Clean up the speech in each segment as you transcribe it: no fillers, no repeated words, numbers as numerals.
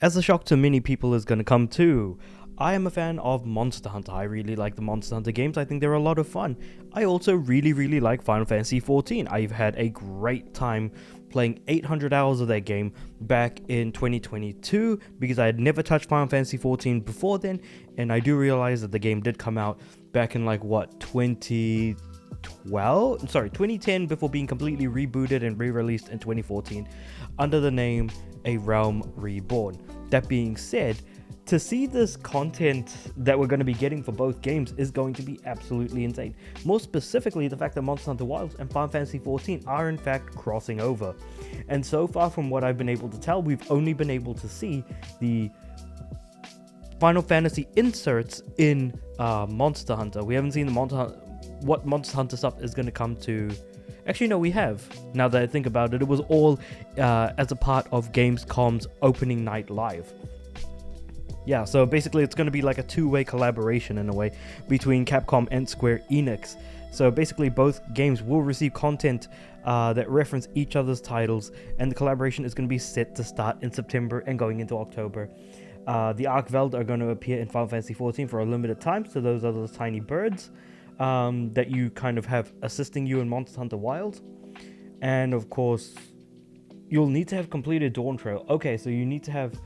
as a shock to many people is going to come too. I am a fan of Monster Hunter. I really like the Monster Hunter games. I think they're a lot of fun. I also really like Final Fantasy XIV. I've had a great time playing 800 hours of that game back in 2022 because I had never touched Final Fantasy XIV before then, and I do realize that the game did come out back in 2010 before being completely rebooted and re-released in 2014 under the name A Realm Reborn. That being said, to see this content that we're going to be getting for both games is going to be absolutely insane. More specifically, the fact that Monster Hunter Wilds and Final Fantasy XIV are in fact crossing over. And so far from what I've been able to tell, we've only been able to see the Final Fantasy inserts in Monster Hunter. We haven't seen what Monster Hunter stuff is going to come to. Actually, no, we have. Now that I think about it, it was all as a part of Gamescom's opening night live. Yeah, so basically it's going to be like a two-way collaboration in a way between Capcom and Square Enix. So basically both games will receive content that reference each other's titles, and the collaboration is going to be set to start in September and going into October. The Arkveld are going to appear in Final Fantasy XIV for a limited time, so those are those tiny birds that you kind of have assisting you in Monster Hunter Wilds. And of course, you'll need to have completed Dawn Trail. Okay, so you need to have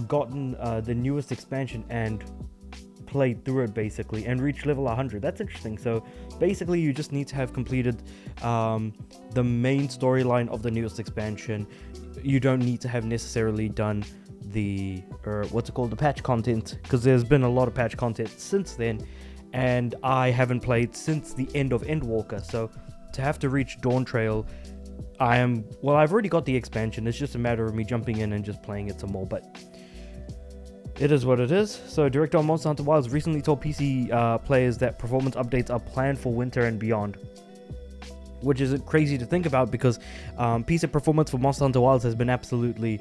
gotten the newest expansion and played through it basically and reached level 100. That's interesting. So basically you just need to have completed the main storyline of the newest expansion. You don't need to have necessarily done the the patch content, because there's been a lot of patch content since then, and I haven't played since the end of Endwalker. So to have to reach Dawn Trail, I've already got the expansion. It's just a matter of me jumping in and just playing it some more, but it is what it is. So director on Monster Hunter Wilds recently told PC players that performance updates are planned for winter and beyond, which is crazy to think about because PC performance for Monster Hunter Wilds has been absolutely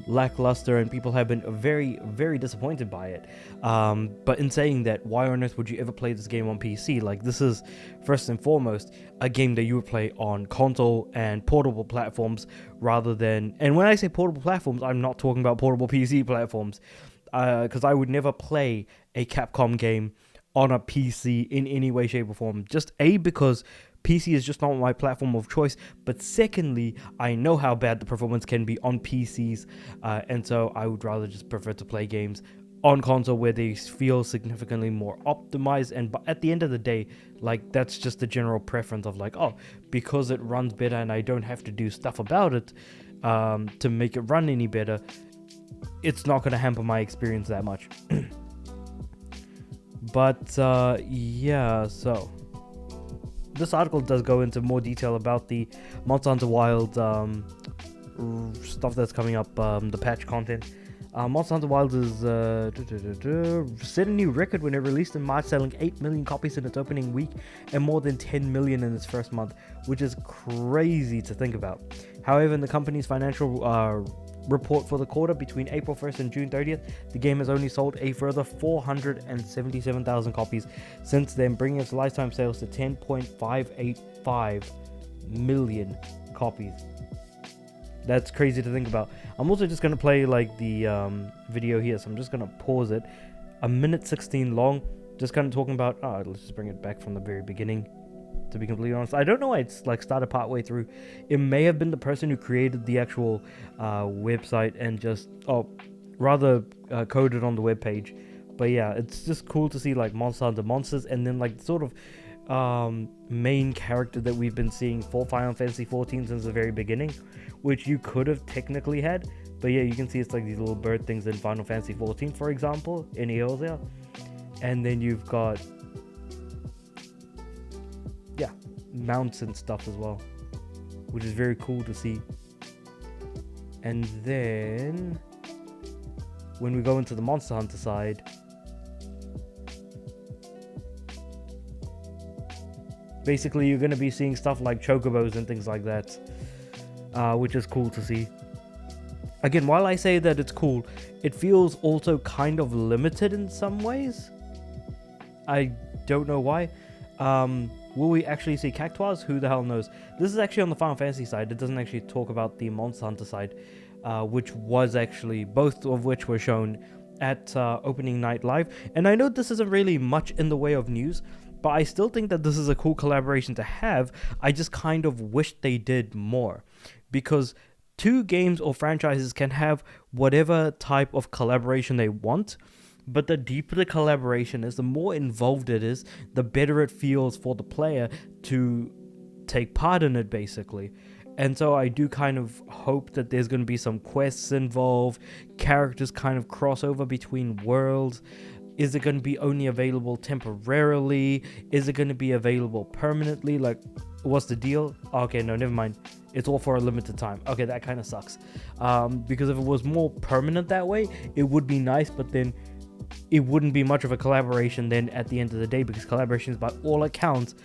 lackluster, and people have been very disappointed by it. But in saying that, why on earth would you ever play this game on PC? Like, this is first and foremost a game that you would play on console and portable platforms rather than, and when I say portable platforms, I'm not talking about portable PC platforms, because I would never play a Capcom game on a PC in any way, shape, or form. Just because PC is just not my platform of choice, but secondly, I know how bad the performance can be on PCs, and so I would rather just prefer to play games on console where they feel significantly more optimized. And at the end of the day, like, that's just the general preference of like, oh, because it runs better and I don't have to do stuff about it to make it run any better, it's not going to hamper my experience that much. But yeah, so this article does go into more detail about the Monster Hunter Wild stuff that's coming up, the patch content. Monster Hunter Wild is set a new record when it released in March, selling 8 million copies in its opening week and more than 10 million in its first month, which is crazy to think about. However, in the company's financial report for the quarter between April 1st and June 30th, the game has only sold a further 477,000 copies since then, bringing its lifetime sales to 10.585 million copies. That's crazy to think about. I'm also just going to play like the video here, so I'm just going to pause it. 1:16 long, just kind of talking about, let's just bring it back from the very beginning. To be completely honest, I don't know why it's like started partway through. It may have been the person who created the actual website and just coded on the web page. But yeah, it's just cool to see like Monster Hunter monsters, and then like sort of main character that we've been seeing for Final Fantasy XIV since the very beginning, which you could have technically had. But yeah, you can see it's like these little bird things in Final Fantasy XIV, for example, in Eorzea. And then you've got mounts and stuff as well, which is very cool to see. And then when we go into the Monster Hunter side, basically you're going to be seeing stuff like chocobos and things like that, which is cool to see. Again, while I say that it's cool, it feels also kind of limited in some ways. I don't know why. Will we actually see cactuars? Who the hell knows? This is actually on the Final Fantasy side. It doesn't actually talk about the Monster Hunter side. which was actually, both of which were shown at opening night live. And I know this isn't really much in the way of news, but I still think that this is a cool collaboration to have. I just kind of wish they did more, because two games or franchises can have whatever type of collaboration they want, but the deeper the collaboration is, the more involved it is, the better it feels for the player to take part in it, basically. And so I do kind of hope that there's going to be some quests involved, characters kind of cross over between worlds. Is it going to be only available temporarily? Is it going to be available permanently? Like, what's the deal? Okay, no, never mind. It's all for a limited time. Okay, that kind of sucks. Because if it was more permanent that way, it would be nice, but then it wouldn't be much of a collaboration then at the end of the day, because collaborations, by all accounts,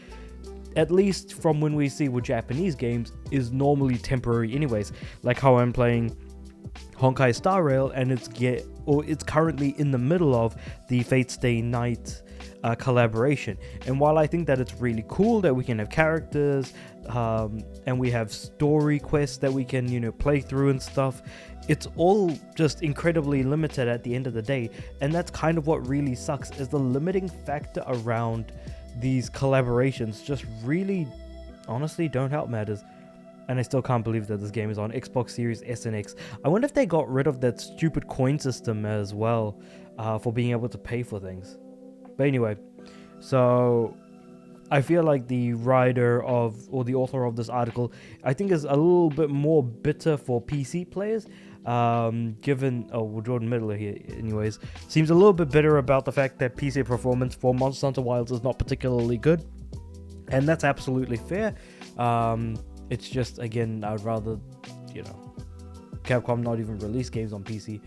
at least from when we see with Japanese games, is normally temporary anyways. Like how I'm playing Honkai Star Rail, and it's currently in the middle of the Fate Stay Night collaboration. And while I think that it's really cool that we can have characters and we have story quests that we can, play through and stuff, it's all just incredibly limited at the end of the day. And that's kind of what really sucks, is the limiting factor around these collaborations just really honestly don't help matters. And I still can't believe that this game is on Xbox Series S and X. I wonder if they got rid of that stupid coin system as well, for being able to pay for things. But anyway, so I feel like the writer of, or the author of this article, I think is a little bit more bitter for PC players, given, Jordan Middler here anyways, seems a little bit bitter about the fact that PC performance for Monster Hunter Wilds is not particularly good. And that's absolutely fair. It's just, again, I'd rather, Capcom not even release games on PC,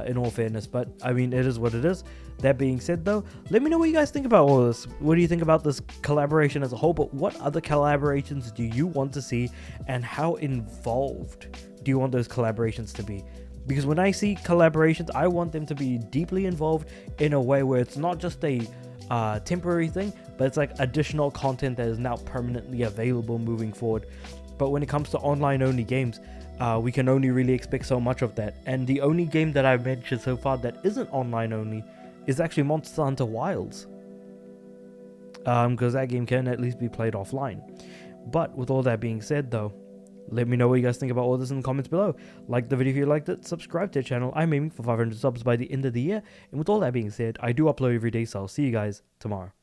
in all fairness. But, I mean, it is what it is. That being said, though, let me know what you guys think about all this. What do you think about this collaboration as a whole? But what other collaborations do you want to see? And how involved do you want those collaborations to be? Because when I see collaborations, I want them to be deeply involved in a way where it's not just a temporary thing, but it's like additional content that is now permanently available moving forward. But when it comes to online only games, we can only really expect so much of that. And the only game that I've mentioned so far that isn't online only is actually Monster Hunter Wilds, because that game can at least be played offline. But with all that being said, though, let me know what you guys think about all this in the comments below. Like the video if you liked it, subscribe to the channel. I'm aiming for 500 subs by the end of the year. And with all that being said, I do upload every day, so I'll see you guys tomorrow.